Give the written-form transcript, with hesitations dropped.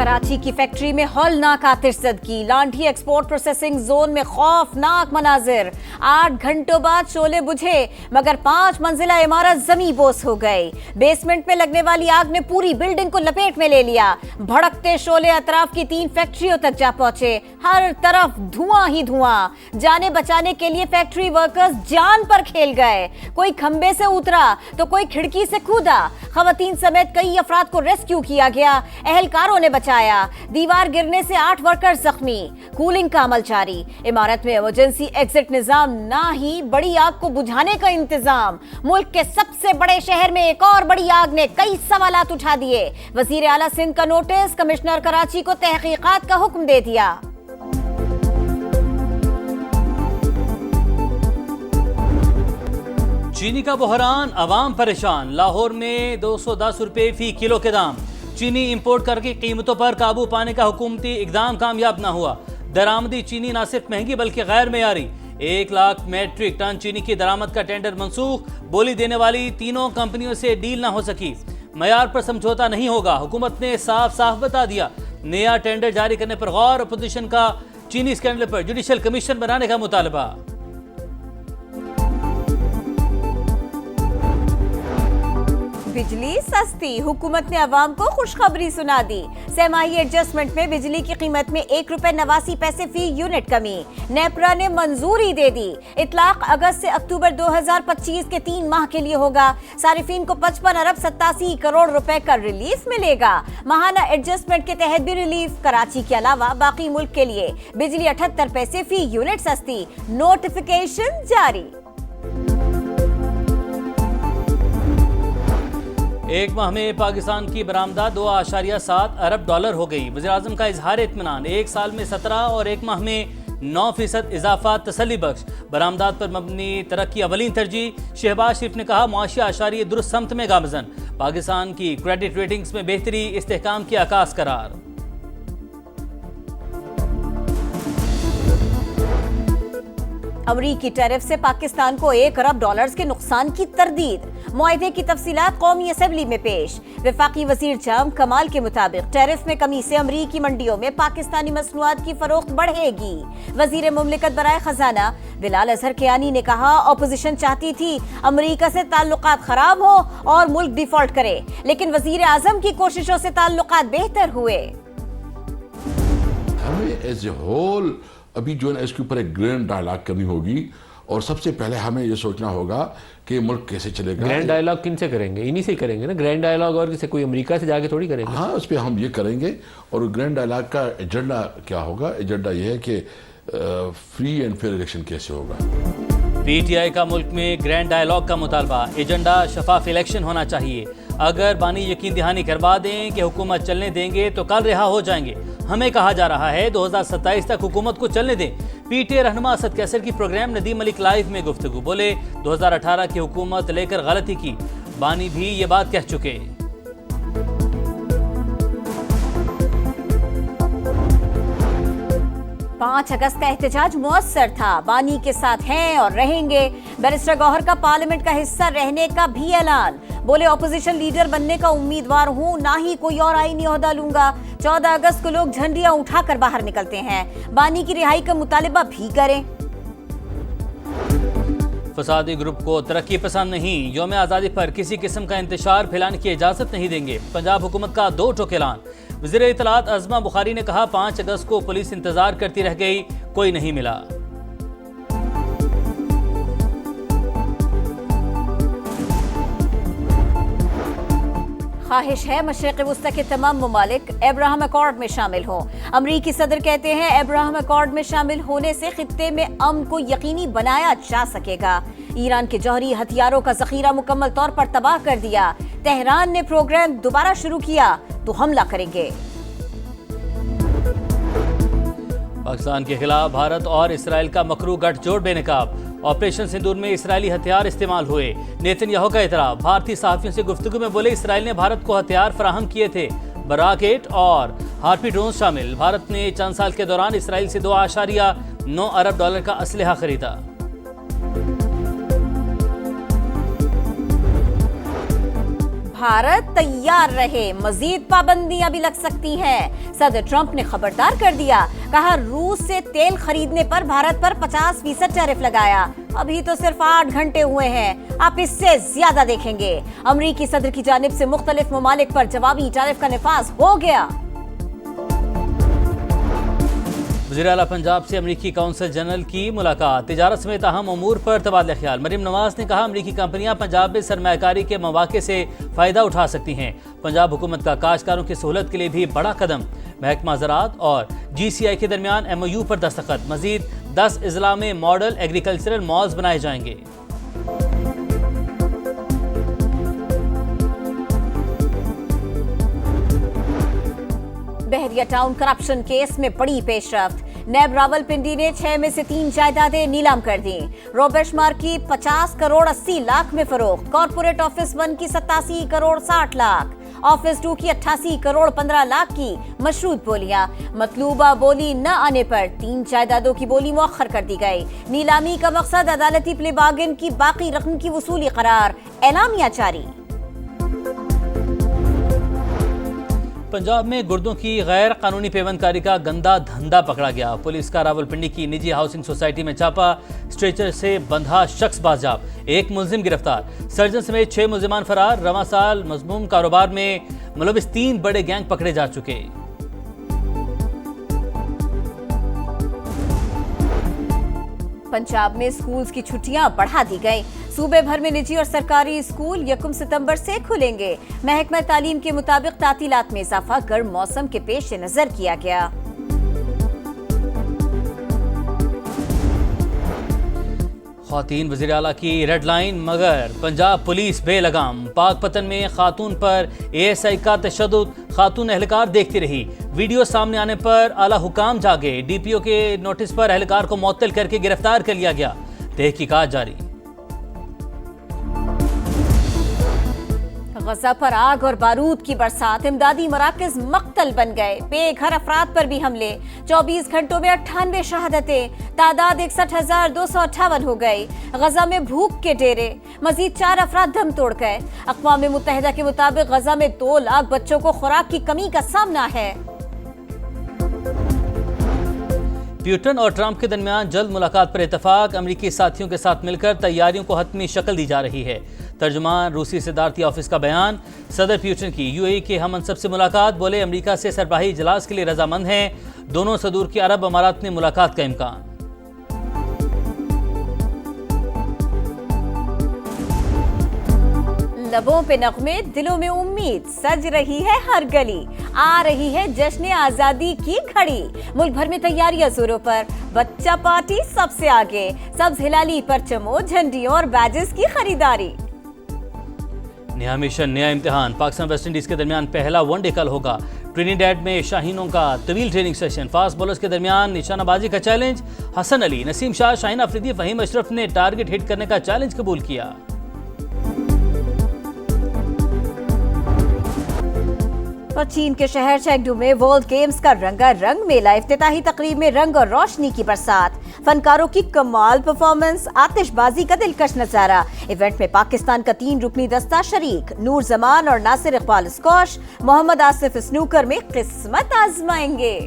कराची की फैक्ट्री में हौलनाक आतिशज़दगी, लांठी export processing zone में खौफनाक मनाजिर। 8 घंटों बाद शोले बुझे मगर 5 मंजिला इमारत जमी बोस हो गई। बेसमेंट में लगने वाली आग ने पूरी बिल्डिंग को लपेट में ले लिया। भड़कते शोले अतराफ की 3 फैक्ट्रियों तक जा पहुंचे। हर तरफ धुआं ही धुआं। जाने बचाने के लिए फैक्ट्री वर्कर्स जान पर खेल गए। कोई खंबे से उतरा तो कोई खिड़की से कूदा। खवातीन समेत कई अफराद को रेस्क्यू किया गया। एहलकारों ने बचाया। दीवार गिरने से 8 वर्कर्स जख्मी। कूलिंग का अमल जारी। इमारत में इमरजेंसी एग्जिट निजाम ना ही बड़ी आग को बुझाने का इंतजाम। मुल्क के सबसे बड़े शहर में एक और बड़ी आग ने कई सवालात उठा दिए। वजीर आला सिंध का नोटिस, कमिश्नर कराची को तहकीकात का हुक्म दे दिया। चीनी का बहरान, अवाम परेशान। लाहौर में 210 रुपए फी किलो के दाम। चीनी इंपोर्ट करके कीमतों पर काबू पाने का हुकूमती इकदाम कामयाब न हुआ। दरामदी चीनी न सिर्फ महंगी बल्कि गैर मेयारी। 1 लाख मेट्रिक टन चीनी की दरामद का टेंडर मंसूख। बोली देने वाली तीनों कंपनियों से डील न हो सकी। मयार पर समझौता नहीं होगा। हुकूमत ने साफ साफ बता दिया। नया टेंडर जारी करने पर गौर। अपोजिशन का चीनी स्कैंडल पर जुडिशल कमीशन बनाने का मुतालबा। बिजली सस्ती, हुकूमत ने अवाम को खुशखबरी सुना दी। सहमाही एडजस्टमेंट में बिजली की कीमत में 1 रुपए 89 पैसे फी यूनिट कमी। नेपरा ने मंजूरी दे दी। इतलाक अगस्त से अक्टूबर 2025 के 3 माह के लिए होगा। सारिफीन को 55 अरब 87 करोड़ रुपए का रिलीफ मिलेगा। माहाना एडजस्टमेंट के तहत भी रिलीफ। कराची के अलावा बाकी मुल्क के लिए बिजली 78 पैसे फी यूनिट सस्ती। नोटिफिकेशन जारी। 1 माह में पाकिस्तान की बरामदा 2.7 अरब डॉलर हो गई। वज़ीर-ए-आज़म का इजहार इत्मीनान। 1 साल में 17 और 1 माह में 9% इजाफा तसल्ली बख्श। बरामदात पर मबनी तरक्की अवलीन तरजीह। शहबाज शरीफ ने कहा मुआशी आशारी दुरुस्त समत में गामजन। पाकिस्तान की क्रेडिट रेटिंग्स में बेहतरी इस्तेहकाम की आकाश करार। अमरीकी टैरिफ से पाकिस्तान को 1 अरब डॉलर्स के नुकसान की तरदीद। मुआहदे की तफसीलात कौमी असेंबली में पेश। वफाकी वजीर जाम कमाल के मुताबिक टैरिफ में कमी से अमरीकी मंडियों में पाकिस्तानी मसनूआत की फरोख्त बढ़ेगी। वजीर मुमलिकत बराए खजाना बिलाल अजहर कियानी ने कहा अपोजिशन चाहती थी अमरीका से ताल्लुकात खराब हो और मुल्क डिफॉल्ट करे, लेकिन वजीर आजम की कोशिशों से ताल्लुकात बेहतर हुए। हमें एज ए होल अभी जो है इसके ऊपर एक ग्रैंड डायलॉग करनी होगी और सबसे पहले हमें ये सोचना होगा कि मुल्क कैसे चलेगा। ग्रैंड डायलॉग किन से करेंगे? इन्हीं से करेंगे ना ग्रैंड डायलॉग, और किसी कोई अमेरिका से जाके थोड़ी करेंगे। हाँ, उस पर हम ये करेंगे। और ग्रैंड डायलॉग का एजेंडा क्या होगा? एजेंडा ये है कि फ्री एंड फेयर इलेक्शन कैसे होगा। पीटीआई का मुल्क में ग्रैंड डायलॉग का मुतालबा। एजेंडा शफाफ इलेक्शन होना चाहिए। अगर बानी यकीन दहानी करवा दें कि हुकूमत चलने देंगे तो कल रिहा हो जाएंगे। हमें कहा जा रहा है 2027 तक हुकूमत को चलने दें। पीटीआई रहनुमा असद कैसर की प्रोग्राम नदीम मलिक लाइव में गुफ्तगू। बोले 2018 की हुकूमत लेकर गलती की। बानी भी ये बात कह चुके। 5 अगस्त का एहतजाज मुअस्सर था। बानी के साथ हैं और रहेंगे। बैरिस्टर गौहर का पार्लियामेंट का हिस्सा रहने का भी ऐलान। बोले ऑपोजिशन लीडर बनने का उम्मीदवार हूं, ना ही कोई और आईनी ओहदा लूंगा। 14 अगस्त को लोग झंडियां उठाकर बाहर निकलते हैं। बानी की रिहाई का मुतालिबा भी करें। फसादी ग्रुप को तरक्की पसंद नहीं। यौम आज़ादी पर किसी किस्म का इंतशार फैलाने की इजाज़त नहीं देंगे। पंजाब हुकूमत का 2 टोक ऐलान। वज़ीर इत्तलात अज़मा बुखारी ने कहा 5 अगस्त को पुलिस इंतजार करती रह गई, कोई नहीं मिला। ख्वाहिश है मशरिक़ वुस्ता के तमाम ममालिक अब्राहम अकॉर्ड में शामिल हों। अमरीकी सदर कहते हैं अब्राहम अकॉर्ड में शामिल होने से खित्ते में अमन को यकीनी बनाया जा सकेगा। ईरान के जौहरी हथियारों का जखीरा मुकम्मल तौर पर तबाह कर दिया। तेहरान ने प्रोग्राम दोबारा शुरू किया तो हमला करेंगे। पाकिस्तान के खिलाफ भारत और इसराइल का मकरू गठजोड़ बेनकाब। ऑपरेशन सिंदूर में इसराइली हथियार इस्तेमाल हुए। नेतन्याहू का एतराफ़। भारतीय सहाफ़ियों से गुफ्तगू में बोले इसराइल ने भारत को हथियार फराहम किए थे। बराकेट और हार्पी ड्रोन शामिल। भारत ने चंद साल के दौरान इसराइल से 2.9 अरब डॉलर का असलहा खरीदा। भारत तैयार रहे, मजीद पाबंदियां भी लग सकती हैं। सदर ट्रंप ने खबरदार कर दिया, कहा रूस से तेल खरीदने पर भारत पर 50% टैरिफ लगाया। अभी तो सिर्फ 8 घंटे हुए हैं, आप इससे ज्यादा देखेंगे। अमरीकी सदर की जानिब से मुख्तलिफ ममालिक पर जवाबी टैरिफ का निफाज हो गया। वज़ीर आला पंजाब से अमरीकी काउंसिल जनरल की मुलाकात, तिजारत समेत अहम अमूर पर तबादला ख्याल। मरीम नवाज ने कहा, अमरीकी कंपनियां पंजाब में सरमायाकारी के मौके से फ़ायदा उठा सकती हैं। पंजाब हुकूमत का काश्तकारों की सहूलत के लिए भी बड़ा कदम। महकमा ज़राअत और GCI के दरमियान MOU पर दस्तखत। मजीद 10 अजला में मॉडल एग्रीकल्चरल मॉल्स बनाए जाएंगे। बहरिया टाउन करप्शन केस में बड़ी पेशरफ्त। नैब रावलपिंडी ने 6 में से 3 जायदादें नीलाम कर दी। रोबेशमार्क की 50 करोड़ 80 लाख में फरोख्त। कॉर्पोरेट ऑफिस 1 की 87 करोड़ 60 लाख, ऑफिस 2 की 88 करोड़ 15 लाख की मशरूत बोलियां। मतलूबा बोली न आने पर 3 जायदादों की बोली मौखर कर दी गई। नीलामी का मकसद अदालती प्ले बार्गेन की बाकी रकम की वसूली करार। एलामिया जारी। पंजाब में गुर्दों की गैर कानूनी पेवंदकारी का गंदा धंधा पकड़ा गया। पुलिस का रावलपिंडी की निजी हाउसिंग सोसाइटी में छापा, स्ट्रेचर से बंधा शख्स बाजियाब, 1 मुलजिम गिरफ्तार। सर्जन समेत 6 मुलजिमान फरार। रवां साल मजमूम कारोबार में मुलविस 3 बड़े गैंग पकड़े जा चुके। पंजाब में स्कूल्स की छुट्टियां बढ़ा दी गई। सूबे भर में निजी और सरकारी स्कूल 1 सितंबर से खुलेंगे। महकमा तालीम के मुताबिक तातीलात में इजाफा गर्म मौसम के पेश नजर किया गया। ख़वातीन वज़ीर आला की रेड लाइन, मगर पंजाब पुलिस बेलगाम। पाकपतन में खातून पर ASI का तशद्दुद, खातून एहलकार देखती रही। वीडियो सामने आने पर आला हुकाम जागे। DPO के नोटिस पर एहलकार को मुअत्तल करके गिरफ्तार कर लिया गया। तहकीकात जारी। गजा पर आग और बारूद की बरसात, इमदादी मराकज मक्तल बन गए। बेघर अफराद पर भी हमले। 24 घंटों में 98 शहादतें, तादाद 61,258 हो गई। गजा में भूख के डेरे, मजीद 4 अफराद दम तोड़ गए। अक़वाम मुत्तहिदा के मुताबिक गजा में 2 लाख बच्चों को खुराक की कमी का सामना है। प्यूटन और ट्रंप के दरमियान जल्द मुलाकात पर इतफाक। अमरीकी साथियों के साथ मिलकर तैयारियों को हतमी शक्ल दी जा रही है। तर्जुमान रूसी सदारती ऑफिस का बयान। सदर प्यूटन की UAE के हम मनसब से मुलाकात, बोले अमरीका से सरबराही इजलास के लिए रजामंद हैं। दोनों सदूर की अरब अमारात में मुलाकात का इम्कान। लबों पे नगमे, दिलों में उम्मीद, सज रही है हर गली। आ रही है जश्न आजादी की घड़ी। मुल्क भर में तैयारियां जोरों पर। बच्चा पार्टी सबसे आगे। सब्ज हिलाली परचमों, झंडियों और बैजेस की खरीदारी। नया मिशन, नया इम्तिहान। पाकिस्तान वेस्ट इंडीज के दरमियान पहला वनडे कल होगा। ट्रिनिडेड में शाहीनों का तवील ट्रेनिंग सेशन। फास्ट बॉलर्स के दरमियान निशानाबाजी का चैलेंज। हसन अली, नसीम शाह, शाहीन अफरीदी, फहीम अशरफ ने टारगेट हिट करने का चैलेंज कबूल किया। और चीन के शहर चेंगडू में वर्ल्ड गेम्स का रंगारंग मेला। इफ्तिताही तकरीब में रंग और रोशनी की बरसात, फनकारों की कमाल परफॉर्मेंस, आतिशबाजी का दिलकश नजारा। इवेंट में पाकिस्तान का 3 रुकनी दस्ता शरीक। नूर जमान और नासिर इकबाल स्क्वॉश, मोहम्मद आसिफ स्नूकर में किस्मत आजमाएंगे।